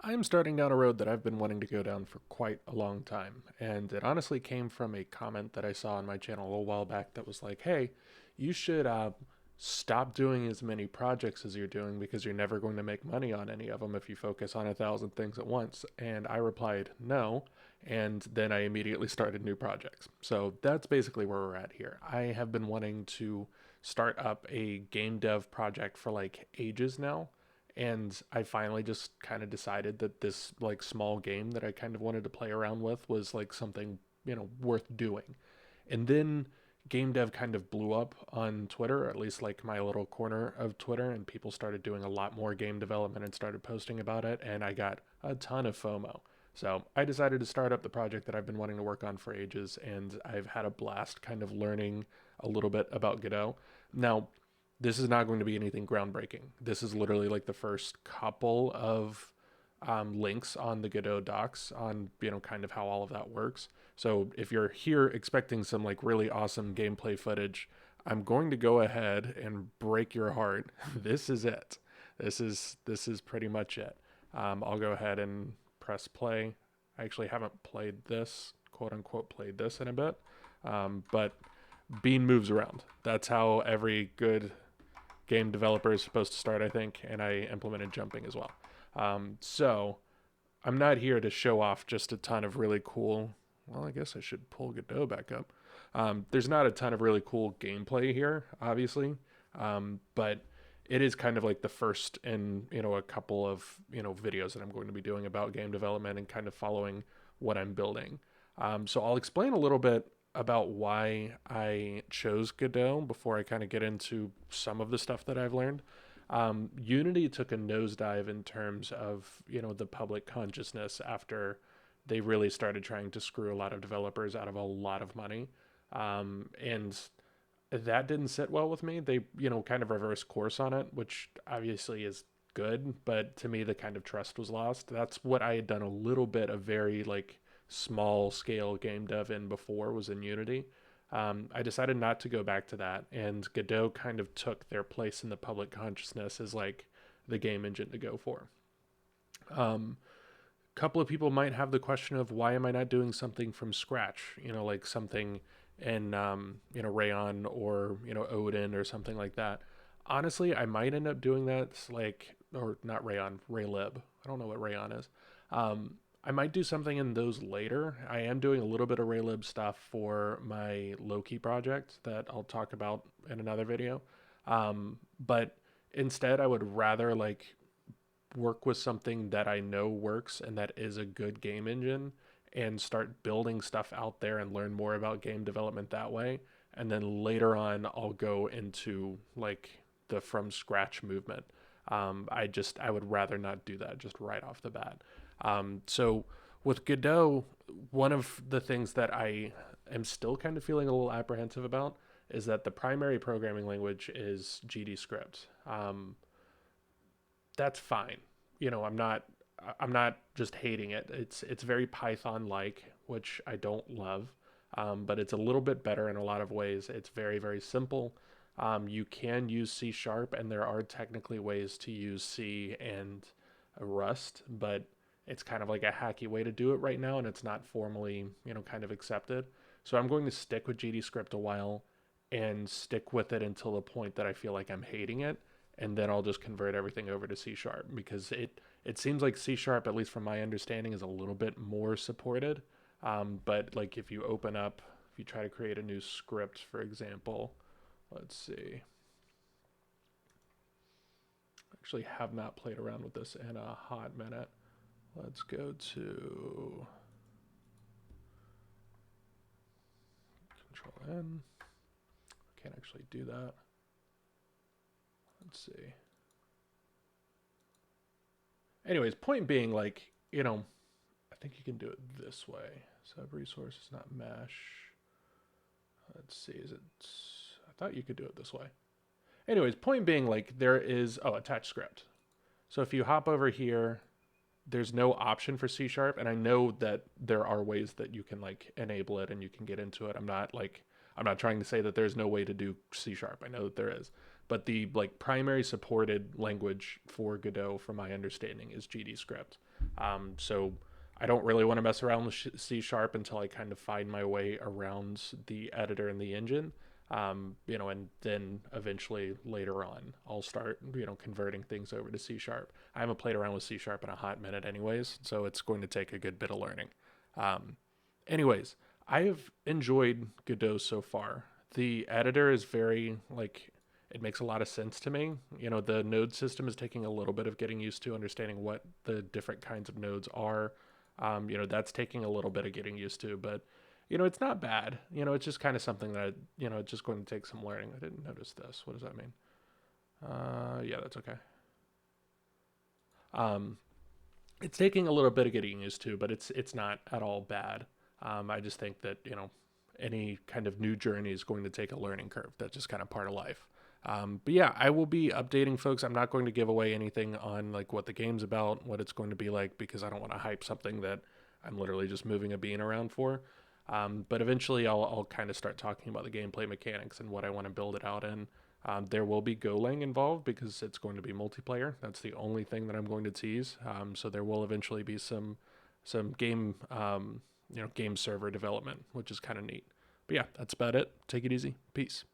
I'm starting down a road that I've been wanting to go down for quite a long time. And it honestly came from a comment that I saw on my channel a little while back that was like, hey, you should stop doing as many projects as you're doing because you're never going to make money on any of them if you focus on 1,000 things at once. And I replied, no. And then I immediately started new projects. So that's basically where we're at here. I have been wanting to start up a game dev project for like ages now, and I finally just kind of decided that this like small game that I kind of wanted to play around with was like something, worth doing. And then game dev kind of blew up on Twitter, or at least like my little corner of Twitter, and people started doing a lot more game development and started posting about it, and I got a ton of FOMO. So I decided to start up the project that I've been wanting to work on for ages, and I've had a blast kind of learning a little bit about Godot. Now, this is not going to be anything groundbreaking. This is literally like the first couple of links on the Godot docs on kind of how all of that works. So if you're here expecting some like really awesome gameplay footage, I'm going to go ahead and break your heart. This is it. This is pretty much it. I'll go ahead and press play. I actually haven't played this, quote unquote, played this in a bit, but Bean moves around. That's how every good game developer is supposed to start, I think, and I implemented jumping as well. So I'm not here to show off just a ton of really cool. Well, I guess I should pull Godot back up. There's not a ton of really cool gameplay here, obviously, but it is kind of like the first in a couple of videos that I'm going to be doing about game development and kind of following what I'm building. So I'll explain a little bit about why I chose Godot before I kind of get into some of the stuff that I've learned. Unity took a nosedive in terms of the public consciousness after they really started trying to screw a lot of developers out of a lot of money, and that didn't sit well with me. They kind of reversed course on it, which obviously is good, but to me the kind of trust was lost. That's what I had done a little bit of very like small scale game dev in before, was in Unity. I decided not to go back to that, and Godot kind of took their place in the public consciousness as like the game engine to go for. Couple of people might have the question of why am I not doing something from scratch? Like something in Rayon or Odin or something like that. Honestly, I might end up doing that, like, or not Rayon, Raylib. I don't know what Rayon is. I might do something in those later. I am doing a little bit of Raylib stuff for my Loki project that I'll talk about in another video. But instead, I would rather like work with something that I know works and that is a good game engine and start building stuff out there and learn more about game development that way. And then later on, I'll go into like the from scratch movement. I would rather not do that just right off the bat. So with Godot, one of the things that I am still kind of feeling a little apprehensive about is that the primary programming language is GD script. That's fine. I'm not just hating it. It's very Python like, which I don't love, but it's a little bit better in a lot of ways. It's very very simple. You can use C sharp, and there are technically ways to use C and Rust, but it's kind of like a hacky way to do it right now, and it's not formally kind of accepted. So I'm going to stick with GD script a while and stick with it until the point that I feel like I'm hating it, and then I'll just convert everything over to C sharp because it seems like C sharp, at least from my understanding, is a little bit more supported. But like if you open up, if you try to create a new script, for example, let's see. Actually, have not played around with this in a hot minute. Let's go to Control N. Can't actually do that. Let's see. Anyways, point being, like, I think you can do it this way. Sub resources, not mesh. Let's see, I thought you could do it this way. Anyways, point being, like, there is, attach script. So if you hop over here, there's no option for C sharp, and I know that there are ways that you can like enable it and you can get into it. I'm not trying to say that there's no way to do C sharp. I know that there is. But the like primary supported language for Godot, from my understanding, is GD script. So I don't really want to mess around with C sharp until I kind of find my way around the editor and the engine. And then eventually later on, I'll start, converting things over to C sharp. I haven't played around with C sharp in a hot minute, anyways, so it's going to take a good bit of learning. Um, anyways, I have enjoyed Godot so far. The editor is very, like, it makes a lot of sense to me. The node system is taking a little bit of getting used to understanding what the different kinds of nodes are. That's taking a little bit of getting used to, but it's not bad. It's just kind of something that, it's just going to take some learning. I didn't notice this. What does that mean? Yeah, that's okay. Um, it's taking a little bit of getting used to, but it's not at all bad. I just think that any kind of new journey is going to take a learning curve. That's just kind of part of life. But yeah, I will be updating folks. I'm not going to give away anything on like what the game's about, what it's going to be like, because I don't want to hype something that I'm literally just moving a bean around for. But eventually, I'll kind of start talking about the gameplay mechanics and what I want to build it out in. There will be Golang involved because it's going to be multiplayer. That's the only thing that I'm going to tease. So there will eventually be some game game server development, which is kind of neat. But yeah, that's about it. Take it easy. Peace.